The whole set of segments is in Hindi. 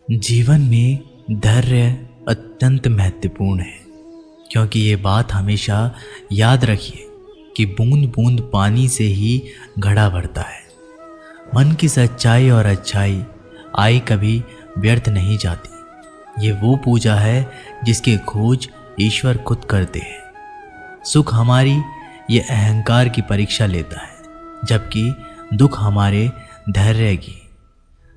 जीवन में धैर्य अत्यंत महत्वपूर्ण है, क्योंकि ये बात हमेशा याद रखिए कि बूंद बूंद पानी से ही घड़ा भरता है। मन की सच्चाई और अच्छाई आई कभी व्यर्थ नहीं जाती। ये वो पूजा है जिसकी खोज ईश्वर खुद करते हैं। सुख हमारी ये अहंकार की परीक्षा लेता है, जबकि दुख हमारे धैर्य की।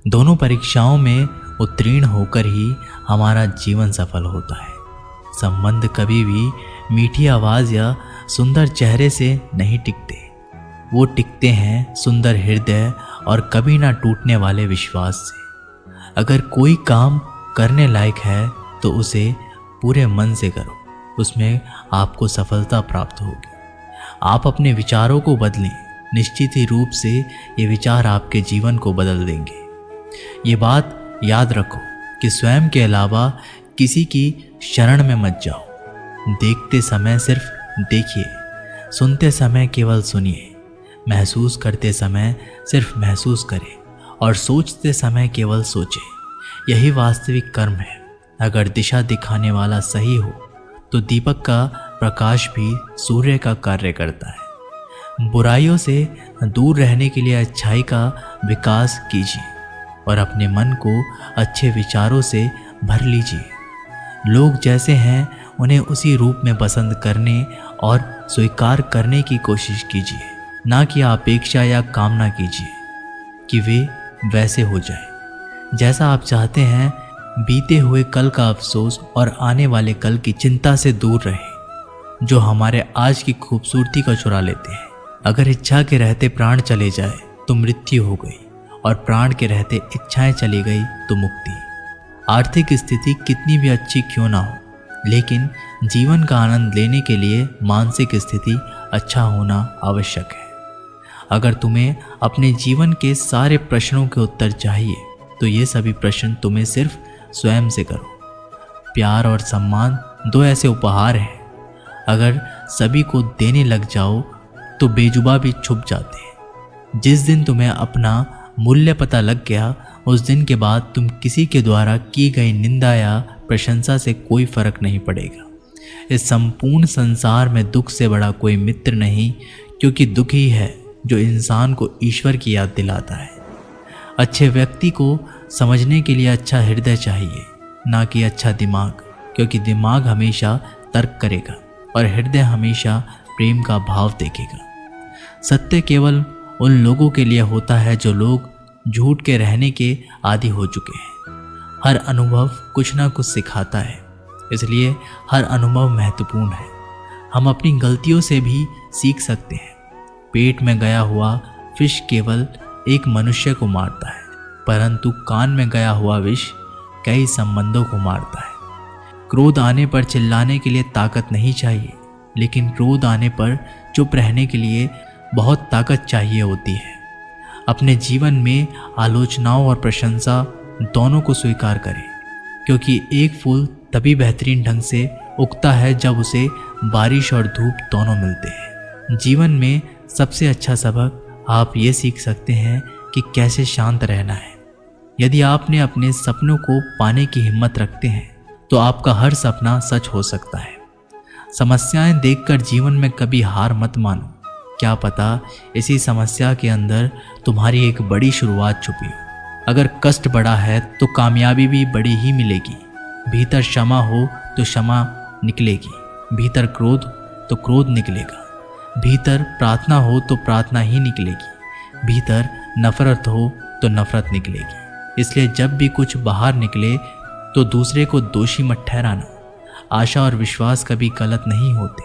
दोनों परीक्षाओं में उत्तीर्ण होकर ही हमारा जीवन सफल होता है। संबंध कभी भी मीठी आवाज़ या सुंदर चेहरे से नहीं टिकते, वो टिकते हैं सुंदर हृदय और कभी ना टूटने वाले विश्वास से। अगर कोई काम करने लायक है तो उसे पूरे मन से करो, उसमें आपको सफलता प्राप्त होगी। आप अपने विचारों को बदलें, निश्चित ही रूप से ये विचार आपके जीवन को बदल देंगे। ये बात याद रखो कि स्वयं के अलावा किसी की शरण में मत जाओ। देखते समय सिर्फ देखिए, सुनते समय केवल सुनिए, महसूस करते समय सिर्फ महसूस करें और सोचते समय केवल सोचें। यही वास्तविक कर्म है। अगर दिशा दिखाने वाला सही हो तो दीपक का प्रकाश भी सूर्य का कार्य करता है। बुराइयों से दूर रहने के लिए अच्छाई का विकास कीजिए और अपने मन को अच्छे विचारों से भर लीजिए। लोग जैसे हैं उन्हें उसी रूप में पसंद करने और स्वीकार करने की कोशिश कीजिए, ना कि अपेक्षा या कामना कीजिए कि वे वैसे हो जाए जैसा आप चाहते हैं। बीते हुए कल का अफसोस और आने वाले कल की चिंता से दूर रहें, जो हमारे आज की खूबसूरती को चुरा लेते हैं। अगर इच्छा के रहते प्राण चले जाए तो मृत्यु हो गई, और प्राण के रहते इच्छाएं चली गई तो मुक्ति। आर्थिक स्थिति कितनी भी अच्छी क्यों ना हो, लेकिन जीवन का आनंद लेने के लिए मानसिक स्थिति अच्छा होना आवश्यक है। अगर तुम्हें अपने जीवन के सारे प्रश्नों के उत्तर चाहिए तो ये सभी प्रश्न तुम्हें सिर्फ स्वयं से करो। प्यार और सम्मान दो ऐसे उपहार हैं, अगर सभी को देने लग जाओ तो बेजुबा भी छुप जाते हैं। जिस दिन तुम्हें अपना मूल्य पता लग गया, उस दिन के बाद तुम किसी के द्वारा की गई निंदा या प्रशंसा से कोई फर्क नहीं पड़ेगा। इस संपूर्ण संसार में दुख से बड़ा कोई मित्र नहीं, क्योंकि दुख ही है जो इंसान को ईश्वर की याद दिलाता है। अच्छे व्यक्ति को समझने के लिए अच्छा हृदय चाहिए, ना कि अच्छा दिमाग, क्योंकि दिमाग हमेशा तर्क करेगा और हृदय हमेशा प्रेम का भाव देखेगा। सत्य केवल उन लोगों के लिए होता है जो लोग झूठ के रहने के आदी हो चुके हैं। हर अनुभव कुछ ना कुछ सिखाता है, इसलिए हर अनुभव महत्वपूर्ण है। हम अपनी गलतियों से भी सीख सकते हैं। पेट में गया हुआ विष केवल एक मनुष्य को मारता है, परंतु कान में गया हुआ विष कई संबंधों को मारता है। क्रोध आने पर चिल्लाने के लिए ताकत नहीं चाहिए, लेकिन क्रोध आने पर चुप रहने के लिए बहुत ताकत चाहिए होती है। अपने जीवन में आलोचनाओं और प्रशंसा दोनों को स्वीकार करें, क्योंकि एक फूल तभी बेहतरीन ढंग से उगता है जब उसे बारिश और धूप दोनों मिलते हैं। जीवन में सबसे अच्छा सबक आप ये सीख सकते हैं कि कैसे शांत रहना है। यदि आपने अपने सपनों को पाने की हिम्मत रखते हैं तो आपका हर सपना सच हो सकता है। समस्याएं देखकर जीवन में कभी हार मत मानो। क्या पता इसी समस्या के अंदर तुम्हारी एक बड़ी शुरुआत छुपी हो। अगर कष्ट बड़ा है तो कामयाबी भी बड़ी ही मिलेगी। भीतर क्षमा हो तो क्षमा निकलेगी, भीतर क्रोध तो क्रोध निकलेगा, भीतर प्रार्थना हो तो प्रार्थना ही निकलेगी, भीतर नफरत हो तो नफरत निकलेगी। इसलिए जब भी कुछ बाहर निकले तो दूसरे को दोषी मत ठहराना। आशा और विश्वास कभी गलत नहीं होते,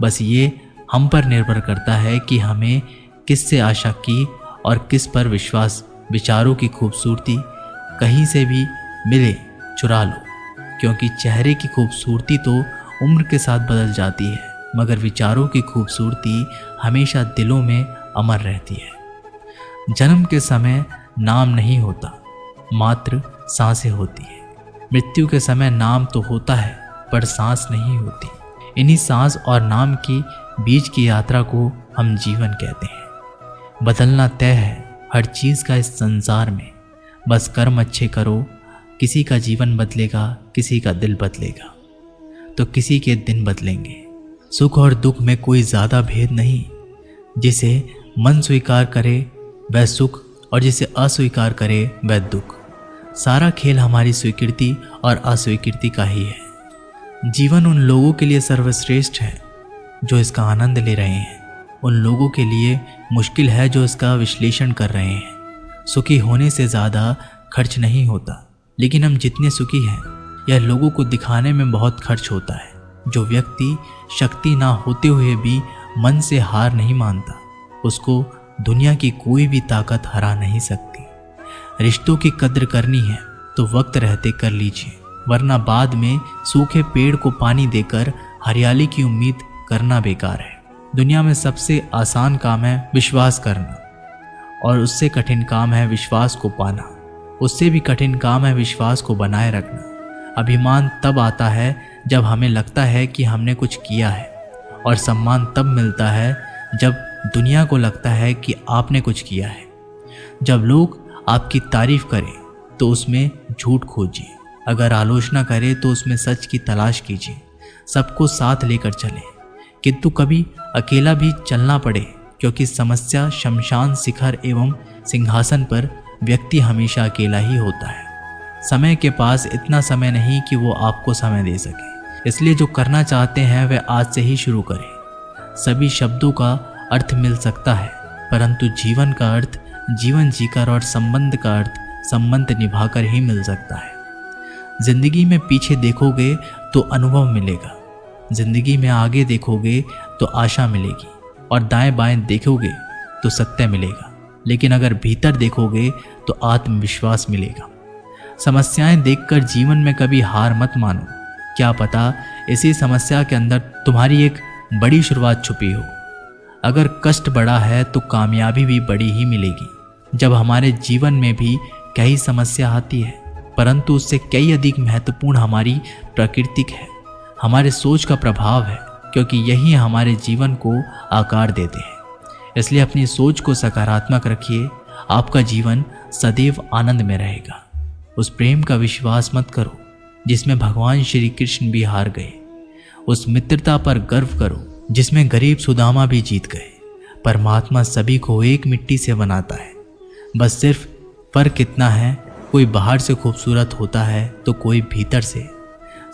बस ये हम पर निर्भर करता है कि हमें किस से आशा की और किस पर विश्वास। विचारों की खूबसूरती कहीं से भी मिले चुरा लो, क्योंकि चेहरे की खूबसूरती तो उम्र के साथ बदल जाती है, मगर विचारों की खूबसूरती हमेशा दिलों में अमर रहती है। जन्म के समय नाम नहीं होता, मात्र सांसें होती है। मृत्यु के समय नाम तो होता है पर सांस नहीं होती। इन्हीं सांस और नाम की बीच की यात्रा को हम जीवन कहते हैं। बदलना तय है हर चीज़ का इस संसार में, बस कर्म अच्छे करो किसी का जीवन बदलेगा, किसी का दिल बदलेगा, तो किसी के दिन बदलेंगे। सुख और दुख में कोई ज़्यादा भेद नहीं। जिसे मन स्वीकार करे वह सुख और जिसे अस्वीकार करे वह दुख। सारा खेल हमारी स्वीकृति और अस्वीकृति का ही है। जीवन उन लोगों के लिए सर्वश्रेष्ठ है जो इसका आनंद ले रहे हैं, उन लोगों के लिए मुश्किल है जो इसका विश्लेषण कर रहे हैं। सुखी होने से ज़्यादा खर्च नहीं होता, लेकिन हम जितने सुखी हैं यह लोगों को दिखाने में बहुत खर्च होता है। जो व्यक्ति शक्ति ना होते हुए भी मन से हार नहीं मानता, उसको दुनिया की कोई भी ताकत हरा नहीं सकती। रिश्तों की कद्र करनी है तो वक्त रहते कर लीजिए, वरना बाद में सूखे पेड़ को पानी देकर हरियाली की उम्मीद करना बेकार है। दुनिया में सबसे आसान काम है विश्वास करना, और उससे कठिन काम है विश्वास को पाना। उससे भी कठिन काम है विश्वास को बनाए रखना। अभिमान तब आता है जब हमें लगता है कि हमने कुछ किया है, और सम्मान तब मिलता है जब दुनिया को लगता है कि आपने कुछ किया है। जब लोग आपकी तारीफ करें तो उसमें झूठ खोजिए, अगर आलोचना करें तो उसमें सच की तलाश कीजिए। सबको साथ लेकर चलें, किंतु कभी अकेला भी चलना पड़े, क्योंकि समस्या, शमशान, शिखर एवं सिंहासन पर व्यक्ति हमेशा अकेला ही होता है। समय के पास इतना समय नहीं कि वो आपको समय दे सके, इसलिए जो करना चाहते हैं वह आज से ही शुरू करें। सभी शब्दों का अर्थ मिल सकता है, परंतु जीवन का अर्थ जीवन जीकर और संबंध का अर्थ संबंध निभाकर ही मिल सकता है। जिंदगी में पीछे देखोगे तो अनुभव मिलेगा, जिंदगी में आगे देखोगे तो आशा मिलेगी, और दाएं बाएं देखोगे तो सत्य मिलेगा, लेकिन अगर भीतर देखोगे तो आत्मविश्वास मिलेगा। समस्याएं देखकर जीवन में कभी हार मत मानो, क्या पता इसी समस्या के अंदर तुम्हारी एक बड़ी शुरुआत छुपी हो। अगर कष्ट बड़ा है तो कामयाबी भी बड़ी ही मिलेगी। जब हमारे जीवन में भी कई समस्या आती है, परंतु उससे कई अधिक महत्वपूर्ण हमारी प्रकृति है, हमारे सोच का प्रभाव है, क्योंकि यही हमारे जीवन को आकार देते हैं। इसलिए अपनी सोच को सकारात्मक रखिए, आपका जीवन सदैव आनंद में रहेगा। उस प्रेम का विश्वास मत करो जिसमें भगवान श्री कृष्ण भी हार गए। उस मित्रता पर गर्व करो जिसमें गरीब सुदामा भी जीत गए। परमात्मा सभी को एक मिट्टी से बनाता है, बस सिर्फ फर्क इतना है, कोई बाहर से खूबसूरत होता है तो कोई भीतर से।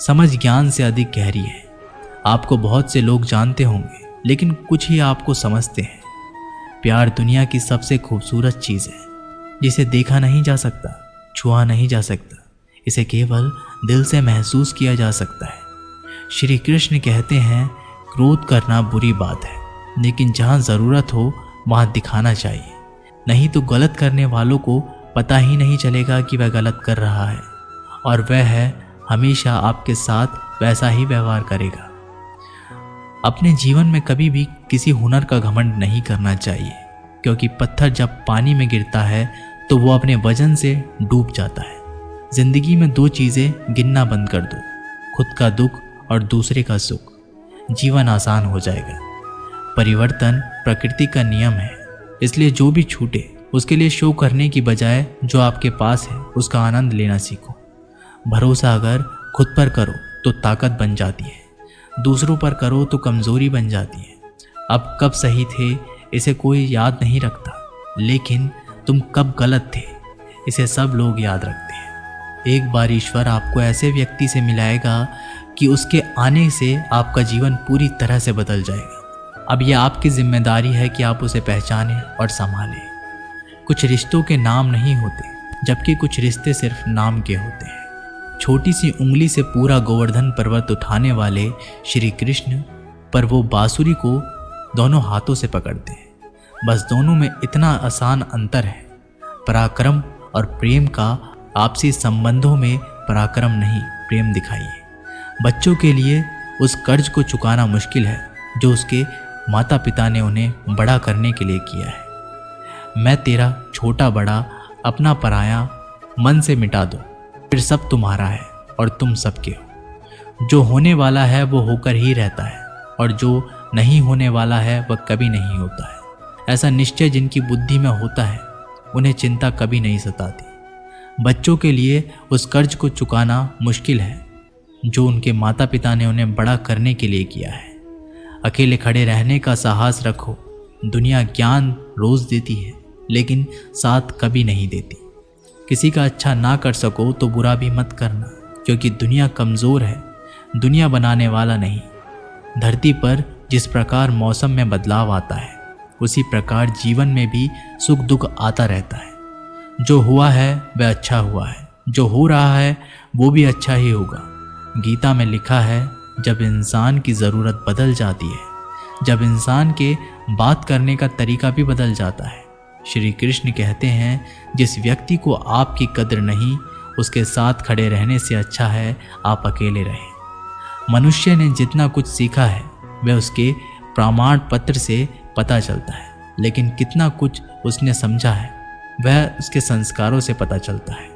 समझ ज्ञान से अधिक गहरी है। आपको बहुत से लोग जानते होंगे, लेकिन कुछ ही आपको समझते हैं। प्यार दुनिया की सबसे खूबसूरत चीज़ है, जिसे देखा नहीं जा सकता, छुआ नहीं जा सकता, इसे केवल दिल से महसूस किया जा सकता है। श्री कृष्ण कहते हैं, क्रोध करना बुरी बात है, लेकिन जहाँ ज़रूरत हो वहाँ दिखाना चाहिए, नहीं तो गलत करने वालों को पता ही नहीं चलेगा कि वह गलत कर रहा है, और वह है हमेशा आपके साथ वैसा ही व्यवहार करेगा। अपने जीवन में कभी भी किसी हुनर का घमंड नहीं करना चाहिए, क्योंकि पत्थर जब पानी में गिरता है तो वो अपने वजन से डूब जाता है। जिंदगी में दो चीज़ें गिनना बंद कर दो, खुद का दुख और दूसरे का सुख। जीवन आसान हो जाएगा। परिवर्तन प्रकृति का नियम है, इसलिए जो भी छूटे उसके लिए शो करने की बजाय जो आपके पास है उसका आनंद लेना सीखो। भरोसा अगर खुद पर करो तो ताकत बन जाती है, दूसरों पर करो तो कमज़ोरी बन जाती है। अब कब सही थे इसे कोई याद नहीं रखता, लेकिन तुम कब गलत थे इसे सब लोग याद रखते हैं। एक बार ईश्वर आपको ऐसे व्यक्ति से मिलाएगा कि उसके आने से आपका जीवन पूरी तरह से बदल जाएगा। अब यह आपकी जिम्मेदारी है कि आप उसे पहचानें और संभालें। कुछ रिश्तों के नाम नहीं होते, जबकि कुछ रिश्ते सिर्फ नाम के होते हैं। छोटी सी उंगली से पूरा गोवर्धन पर्वत उठाने वाले श्री कृष्ण पर वो बांसुरी को दोनों हाथों से पकड़ते हैं। बस दोनों में इतना आसान अंतर है, पराक्रम और प्रेम का। आपसी संबंधों में पराक्रम नहीं, प्रेम दिखाइए। बच्चों के लिए उस कर्ज को चुकाना मुश्किल है जो उसके माता पिता ने उन्हें बड़ा करने के लिए किया है। मैं तेरा छोटा बड़ा अपना पराया मन से मिटा दो, फिर सब तुम्हारा है और तुम सबके हो। जो होने वाला है वो होकर ही रहता है, और जो नहीं होने वाला है वह कभी नहीं होता है। ऐसा निश्चय जिनकी बुद्धि में होता है उन्हें चिंता कभी नहीं सताती। बच्चों के लिए उस कर्ज को चुकाना मुश्किल है जो उनके माता पिता ने उन्हें बड़ा करने के लिए किया है। अकेले खड़े रहने का साहस रखो। दुनिया ज्ञान रोज देती है लेकिन साथ कभी नहीं देती। किसी का अच्छा ना कर सको तो बुरा भी मत करना, क्योंकि दुनिया कमज़ोर है, दुनिया बनाने वाला नहीं। धरती पर जिस प्रकार मौसम में बदलाव आता है उसी प्रकार जीवन में भी सुख दुख आता रहता है। जो हुआ है वह अच्छा हुआ है, जो हो रहा है वो भी अच्छा ही होगा। गीता में लिखा है, जब इंसान की ज़रूरत बदल जाती है, जब इंसान के बात करने का तरीका भी बदल जाता है। श्री कृष्ण कहते हैं, जिस व्यक्ति को आपकी कद्र नहीं उसके साथ खड़े रहने से अच्छा है आप अकेले रहें। मनुष्य ने जितना कुछ सीखा है वह उसके प्रमाण पत्र से पता चलता है, लेकिन कितना कुछ उसने समझा है वह उसके संस्कारों से पता चलता है।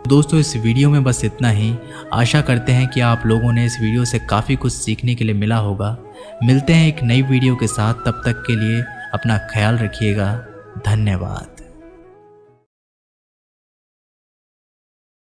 दोस्तों, इस वीडियो में बस इतना ही। आशा करते हैं कि आप लोगों ने इस वीडियो से काफ़ी कुछ सीखने के लिए मिला होगा। मिलते हैं एक नई वीडियो के साथ, तब तक के लिए अपना ख्याल रखिएगा। धन्यवाद।